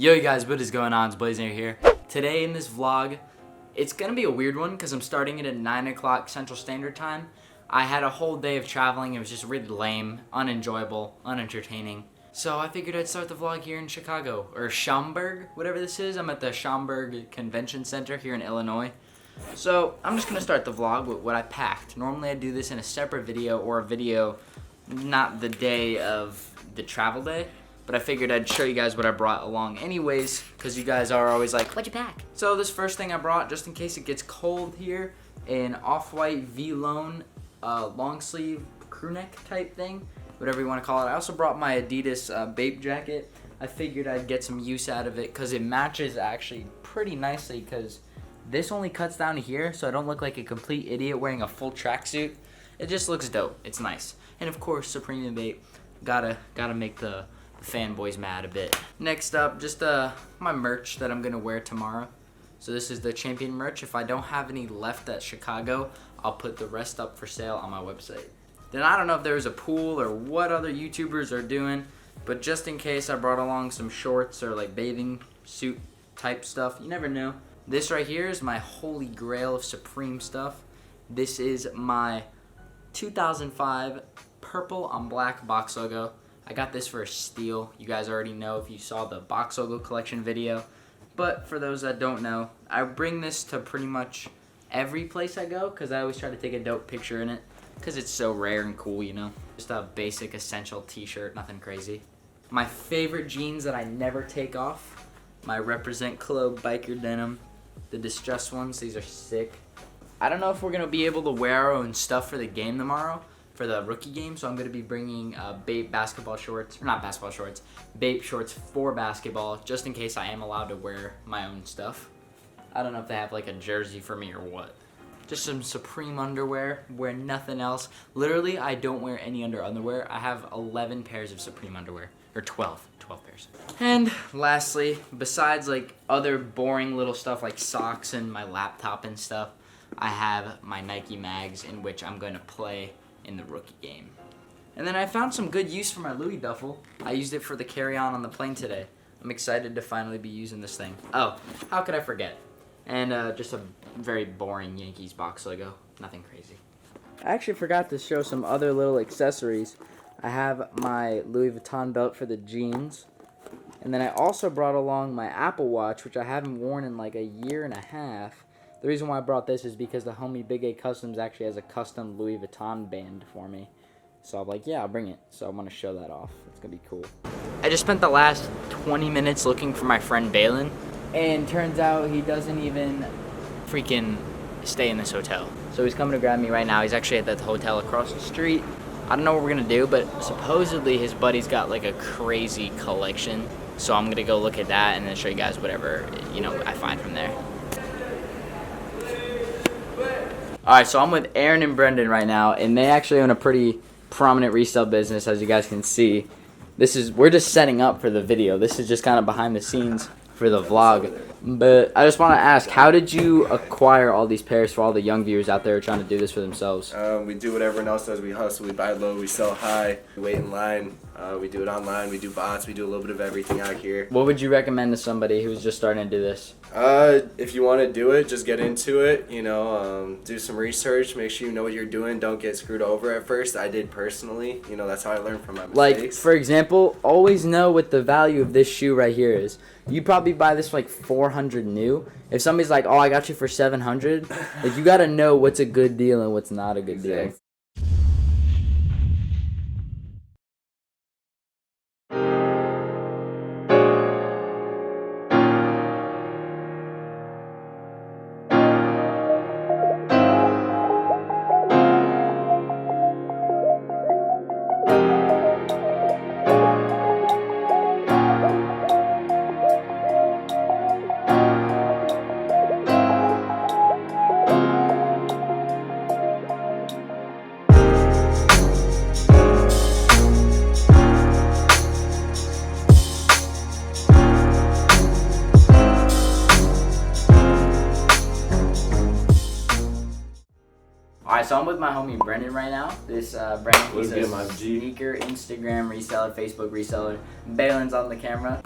Yo, you guys, what is going on? It's Blazendary here. Today in this vlog, it's gonna be a weird one because I'm starting it at 9 o'clock Central Standard Time. I had a whole day of traveling. It was just really lame, unenjoyable, unentertaining. So I figured I'd start the vlog here in Chicago, or Schaumburg, whatever this is. I'm at the Schaumburg Convention Center here in Illinois. So I'm just gonna start the vlog with what I packed. Normally I do this in a separate video or a video not the day of the travel day. But I figured I'd show you guys what I brought along anyways, because you guys are always like, what'd you pack? So this first thing I brought, just in case it gets cold here, an off-white V-Lone long sleeve crew neck type thing, whatever you want to call it. I also brought my Adidas Bape jacket. I figured I'd get some use out of it because it matches actually pretty nicely, because this only cuts down to here, so I don't look like a complete idiot wearing a full tracksuit. It just looks dope. It's nice. And of course, Supreme and Bape. Gotta make the fanboys mad a bit. Next up, just my merch that I'm gonna wear tomorrow. So this is the Champion merch. If I don't have any left at Chicago, I'll put the rest up for sale on my website. Then I don't know if there's a pool or what other YouTubers are doing, but just in case, I brought along some shorts or like bathing suit type stuff. You never know. This right here is my holy grail of Supreme stuff. This is my 2005 purple on black box logo. I got this for a steal. You guys already know if you saw the box logo collection video. But for those that don't know, I bring this to pretty much every place I go because I always try to take a dope picture in it because it's so rare and cool, you know. Just a basic essential t-shirt, nothing crazy. My favorite jeans that I never take off, my Represent Club biker denim. The distressed ones, these are sick. I don't know if we're going to be able to wear our own stuff for the game tomorrow, for the rookie game, so I'm going to be bringing Bape basketball shorts, or not basketball shorts, Bape shorts for basketball, just in case I am allowed to wear my own stuff. I don't know if they have like a jersey for me or what. Just some Supreme underwear, wear nothing else. Literally, I don't wear any underwear. I have 11 pairs of Supreme underwear, or 12 pairs. And lastly, besides like other boring little stuff like socks and my laptop and stuff, I have my Nike mags in which I'm going to play in the rookie game. And then I found some good use for my Louis duffel. I used it for the carry-on the plane today. I'm excited to finally be using this thing. Oh, how could I forget? And just a very boring Yankees box logo. Nothing crazy. I actually forgot to show some other little accessories. I have my Louis Vuitton belt for the jeans. And then I also brought along my Apple Watch, which I haven't worn in like a year and a half. The reason why I brought this is because the homie Big A Customs actually has a custom Louis Vuitton band for me. So I'm like, yeah, I'll bring it. So I'm going to show that off. It's going to be cool. I just spent the last 20 minutes looking for my friend Balin. And turns out he doesn't even freaking stay in this hotel. So he's coming to grab me right now. He's actually at that hotel across the street. I don't know what we're going to do, but supposedly his buddy's got like a crazy collection. So I'm going to go look at that and then show you guys whatever, you know, I find from there. Alright, so I'm with Aaron and Brendan right now, and they actually own a pretty prominent resale business, as you guys can see. We're just setting up for the video. This is just kind of behind the scenes for the vlog. But I just want to ask, how did you acquire all these pairs for all the young viewers out there trying to do this for themselves? We do what everyone else does. We hustle, we buy low, we sell high, we wait in line, we do it online, we do bots, we do a little bit of everything out here. What would you recommend to somebody who's just starting to do this? If you want to do it, just get into it, you know, do some research, make sure you know what you're doing, don't get screwed over at first. I did personally, you know, that's how I learned from my mistakes. Like, for example, always know what the value of this shoe right here is. You probably buy this for like $400 new. If somebody's like, oh, I got you for $700, like, you got to know what's a good deal and what's not a good deal. Alright, so I'm with my homie Brendan right now. This Brendan, he's a sneaker Instagram reseller, Facebook reseller. Balin's on the camera.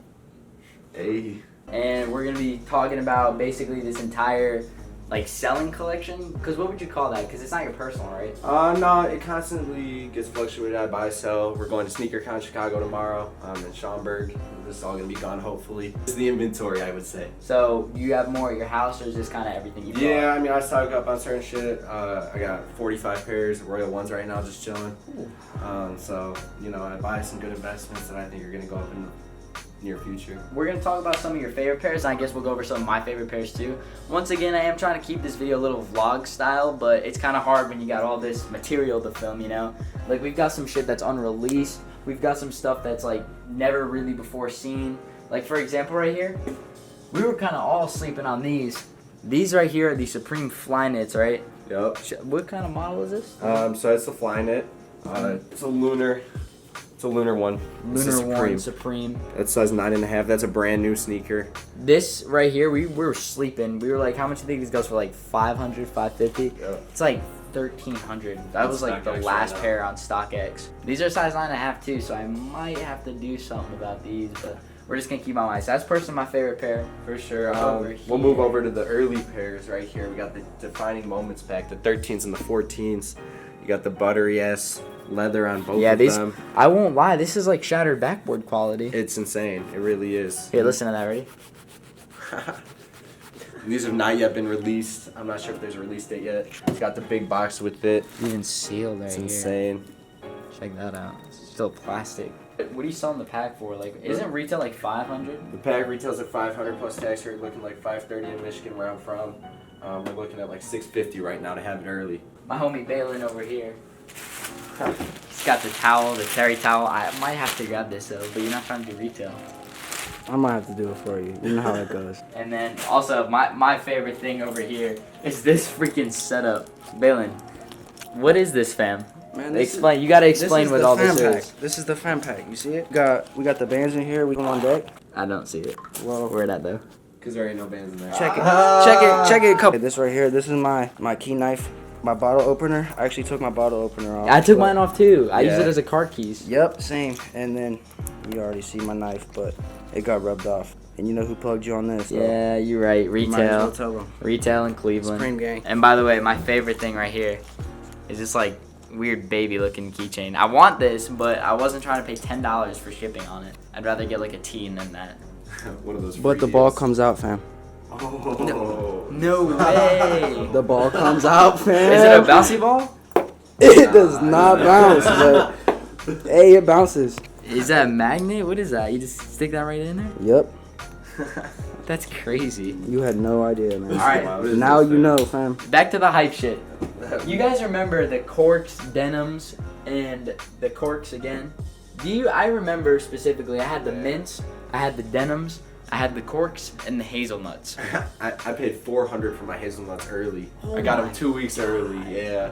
Hey. And we're gonna be talking about basically this entire like selling collection. Because what would you call that? Because it's not your personal, right? No, it constantly gets fluctuated. I buy, sell. We're going to Sneakerhead Chicago tomorrow in Schaumburg. This is all gonna be gone hopefully. This is the inventory, I would say. So you have more at your house, or is this kind of everything you bought? Yeah, I mean, I stock up on certain shit. I got 45 pairs of Royal Ones right now, just chilling. So, you know, I buy some good investments that I think are gonna go up in the near future. We're going to talk about some of your favorite pairs, and I guess we'll go over some of my favorite pairs too. Once again, I am trying to keep this video a little vlog style, but it's kind of hard when you got all this material to film, you know? Like, we've got some shit that's unreleased. We've got some stuff that's, like, never really before seen. Like, for example, right here, we were kind of all sleeping on these. These right here are the Supreme Fly Knits, right? Yep. What kind of model is this? So it's the Fly Knit. It's a lunar one. Lunar One Supreme. That size 9.5. That's a brand new sneaker. This right here, we were sleeping. We were like, how much do you think this goes for? Like 500, 550? Yep. It's like 1,300. That was like the last pair on StockX. These are size 9.5 too, so I might have to do something about these, but we're just gonna keep on ice. That's personally my favorite pair for sure. We'll move over to the early pairs right here. We got the Defining Moments pack, the 13s and the 14s. You got the buttery ass leather on both of them. I won't lie, this is like shattered backboard quality. It's insane. It really is. Here, listen to that, ready? These have not yet been released. I'm not sure if there's a release date yet. It's got the big box with it. Even sealed right It's here. insane. Check that out. It's still plastic. What are you selling the pack for? Like, isn't retail like 500? The pack retails at 500 plus tax. We're looking like 530 in Michigan, where I'm from. We're looking at like 650 right now to have it early. My homie Balin over here. He's got the towel, the terry towel. I might have to grab this though, but you're not trying to do retail. I might have to do it for you. You know how it goes. And then also my favorite thing over here is this freaking setup. Balin, what is this, fam? Man, Explain. You gotta explain what all this is. This is the fan pack. You see it? We got the bands in here. We go on deck. I don't see it. Well, Where at though? Cause there ain't no bands in there. check it. Check it. Couple. This right here. This is my key knife. My bottle opener. I actually took my bottle opener off. I took mine off too. I use Yeah. it as a car keys. Yep, same. And then you already see my knife, but it got rubbed off. And you know who plugged you on this? So Yeah, you're right. you might as well Retail. tell them. Retail in Cleveland. Supreme gang. And by the way, my favorite thing right here is this like weird baby looking keychain. I want this, but I wasn't trying to pay $10 for shipping on it. I'd rather get like a tea than that. One of those. But the free ball deals. comes out, fam. Oh. No way. The ball comes out, fam. Is it a bouncy ball? It does not bounce, but hey, it bounces. Is that a magnet? What is that? You just stick that right in there? Yep. That's crazy. You had no idea, man. Alright. What is Now this you thing? know, fam. Back to the hype shit. You guys remember the Corks denims and the Corks again? I remember specifically, I had the mints, I had the denims, I had the Corks, and the hazelnuts. I paid $400 for my hazelnuts early. Oh I got my them 2 weeks early. Yeah.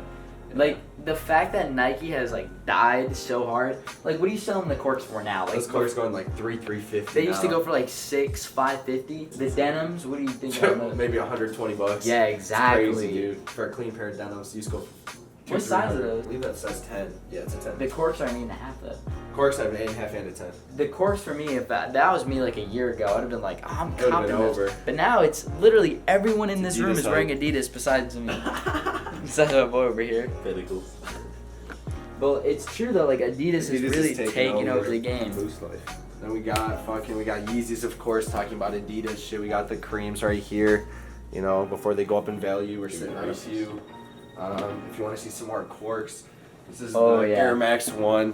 Like, the fact that Nike has, like, died so hard. Like, what are you selling the Corks for now? Like, Those colors going like $350. they used to go for, like, $550. The denims, what do you think on those? Maybe $120. Yeah, It's exactly. crazy, dude. For a clean pair of denims, you used to go. What size are those? I believe that size 10. Yeah, it's a 10. The Corks are an 8.5, though. Corks have an 8.5 and a 10. The Corks for me, if that was me like a year ago, I'd have been like, oh, I'm It would've copping been this. over. But now it's literally everyone in this room Adidas is wearing hype. Adidas besides me. Besides my boy over here. Very cool. But it's true though, like Adidas is really taking over the game. Boost life. Then we got Yeezys, of course, talking about Adidas shit. We got the creams right here. You know, before they go up in value, we're sitting on a few. If you want to see some more Corks, this is the Air Max 1.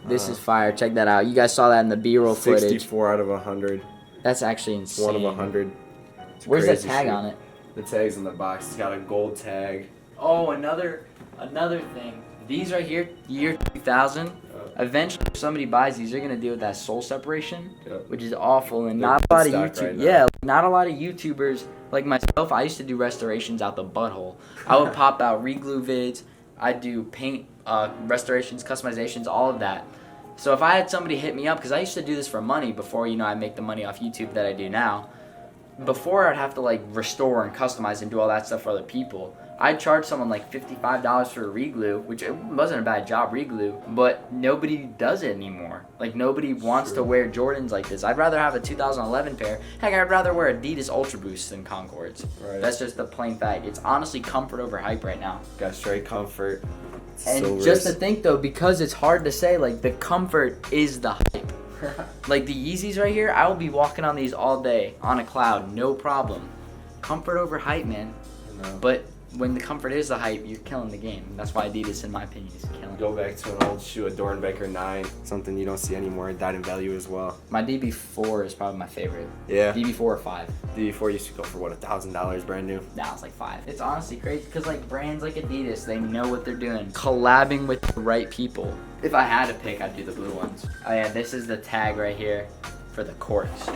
This is fire. Check that out. You guys saw that in the B-roll footage. 64 out of 100. That's actually insane. 1 of 100. It's Where's the crazy tag shit. on it? The tag's in the box. It's got a gold tag. Oh, another thing. These right here, year 2000. Eventually, if somebody buys these, they're gonna deal with that sole separation, Yep. which is awful. And They're not a lot of in stock YouTube. right now. Yeah, not a lot of YouTubers like myself. I used to do restorations out the butthole. I would pop out reglue vids. I'd do paint restorations, customizations, all of that. So if I had somebody hit me up, because I used to do this for money before I make the money off YouTube that I do now. Before I'd have to like restore and customize and do all that stuff for other people. I'd charge someone like $55 for a reglue, which it wasn't a bad job reglue, but nobody does it anymore. Like, nobody wants to wear Jordans like this. I'd rather have a 2011 pair. Heck, I'd rather wear Adidas Ultra Boosts than Concords. Right. That's just the plain fact. It's honestly comfort over hype right now. Got straight comfort. And So just to rich. think though, because it's hard to say, like, the comfort is the hype. Like the Yeezys right here, I will be walking on these all day on a cloud, no problem. Comfort over hype, man. No. But when the comfort is the hype, you're killing the game. That's why Adidas, in my opinion, is killing. Go back to an old shoe, a Dornbecker 9, something you don't see anymore, died in value as well. My DB4 is probably my favorite. Yeah. DB4 or 5. DB4 used to go for what, $1,000 brand new. Now it's like 5. It's honestly crazy because like brands like Adidas, they know what they're doing. Collabing with the right people. If I had to pick, I'd do the blue ones. Oh yeah, this is the tag right here for the corks.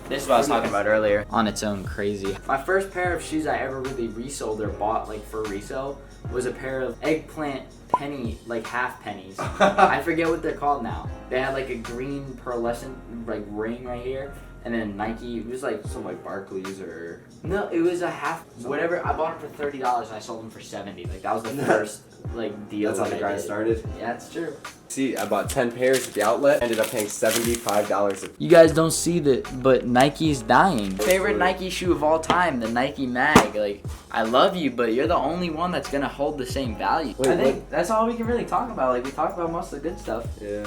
This is what I was talking about earlier. On its own, crazy. My first pair of shoes I ever really resold or bought like for resale was a pair of eggplant penny, like half pennies. I forget what they're called now. They had like a green pearlescent like ring right here. And then Nike, it was like Some like Barclays or... no, it was a half whatever. I bought them for $30 and I sold them for $70. Like that was the first like deal. That's how the that I grind did. started. Yeah, that's true. See, I bought 10 pairs at the outlet, ended up paying $75 a You guys don't see that, but Nike's dying. Favorite Nike shoe of all time, the Nike Mag. Like, I love you, but you're the only one that's gonna hold the same value. Wait, I think that's all we can really talk about. Like, we talked about most of the good stuff. Yeah.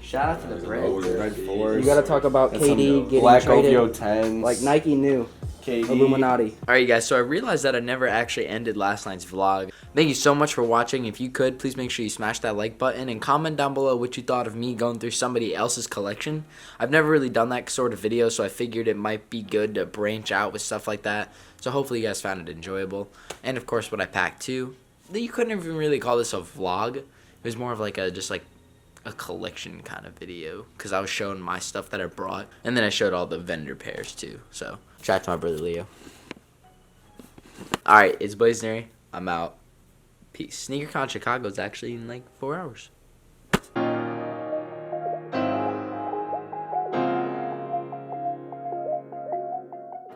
Shout out to the brand. Red Force. You gotta talk about That's KD some getting Black traded. OVO 10s. Like Nike knew. KD. Illuminati. Alright, you guys, so I realized that I never actually ended last night's vlog. Thank you so much for watching. If you could, please make sure you smash that like button and comment down below what you thought of me going through somebody else's collection. I've never really done that sort of video, so I figured it might be good to branch out with stuff like that. So hopefully you guys found it enjoyable. And of course, what I packed too. You couldn't even really call this a vlog. It was more of like a collection kind of video, because I was showing my stuff that I brought, and then I showed all the vendor pairs too. So shout out to my brother Leo. Alright, it's Blazendary. I'm out. Peace. SneakerCon Chicago is actually in like 4 hours.